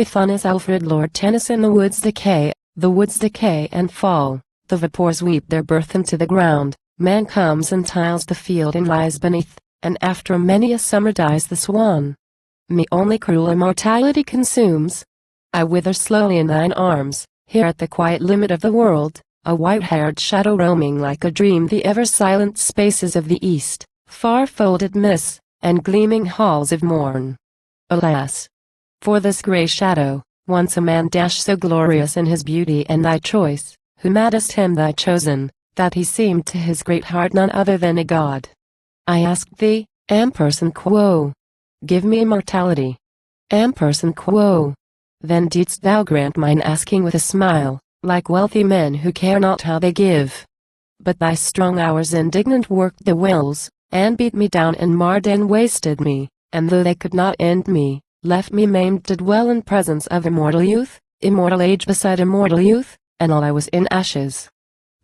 Tithonus, Alfred, Lord Tennyson. The woods decay and fall, the vapors weep their birth into the ground, man comes and tiles the field and lies beneath, and after many a summer dies the swan. Me only cruel immortality consumes. I wither slowly in thine arms, here at the quiet limit of the world, a white-haired shadow roaming like a dream the ever-silent spaces of the east, far-folded mists, and gleaming halls of morn. Alas! For this grey shadow, once a man so glorious in his beauty and thy choice, who madest him thy chosen, that he seemed to his great heart none other than a god. I asked thee, quo? Give me immortality. Quo? Then didst thou grant mine asking with a smile, like wealthy men who care not how they give. But thy strong hours indignant worked the wills, and beat me down and marred and wasted me, and though they could not end me, left me maimed to dwell in presence of immortal youth, immortal age beside immortal youth, and all I was in ashes.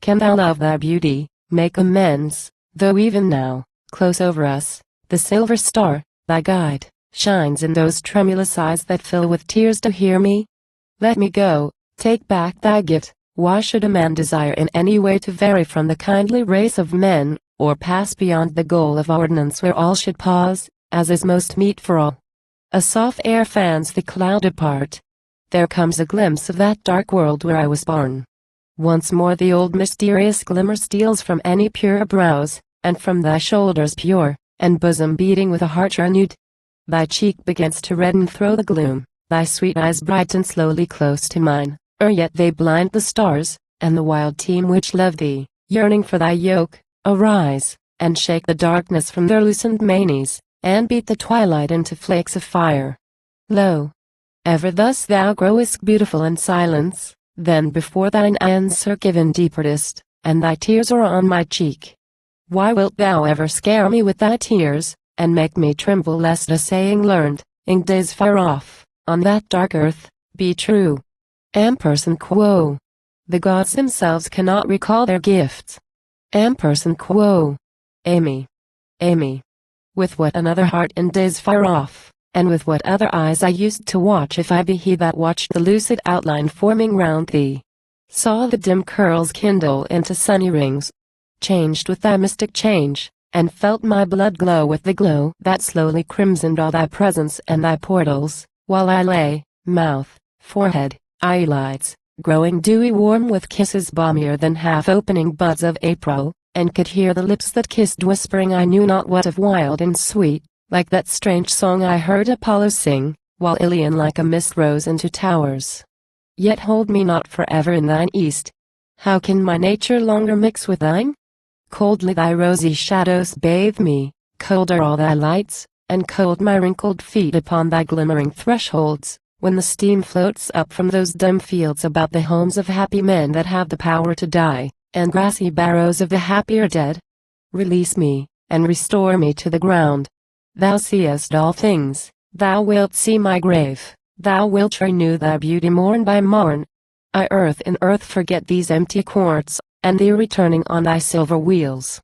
Can thou love thy beauty, make amends, though even now, close over us, the silver star, thy guide, shines in those tremulous eyes that fill with tears to hear me? Let me go, take back thy gift. Why should a man desire in any way to vary from the kindly race of men, or pass beyond the goal of ordinance where all should pause, as is most meet for all? A soft air fans the cloud apart. There comes a glimpse of that dark world where I was born. Once more the old mysterious glimmer steals from any pure brows, and from thy shoulders pure, and bosom beating with a heart renewed. Thy cheek begins to redden through the gloom, thy sweet eyes brighten slowly close to mine, yet they blind the stars, and the wild team which love thee, yearning for thy yoke, arise, and shake the darkness from their loosened manes, and beat the twilight into flakes of fire. Lo! Ever thus thou growest beautiful in silence, then before thine answer given departest, and thy tears are on my cheek. Why wilt thou ever scare me with thy tears, and make me tremble lest a saying learned, in days far off, on that dark earth, be true? Quo? The gods themselves cannot recall their gifts. Quo? Amy. With what another heart in days far off, and with what other eyes I used to watch if I be he that watched the lucid outline forming round thee. Saw the dim curls kindle into sunny rings, changed with thy mystic change, and felt my blood glow with the glow that slowly crimsoned all thy presence and thy portals, while I lay, mouth, forehead, eyelids, growing dewy warm with kisses balmier than half-opening buds of April, and could hear the lips that kissed whispering I knew not what of wild and sweet, like that strange song I heard Apollo sing, while Ilion like a mist rose into towers. Yet hold me not forever in thine east. How can my nature longer mix with thine? Coldly thy rosy shadows bathe me, cold are all thy lights, and cold my wrinkled feet upon thy glimmering thresholds, when the steam floats up from those dim fields about the homes of happy men that have the power to die, and grassy barrows of the happier dead. Release me, and restore me to the ground. Thou seest all things, thou wilt see my grave, thou wilt renew thy beauty morn by morn. I earth in earth forget these empty courts, and thee returning on thy silver wheels.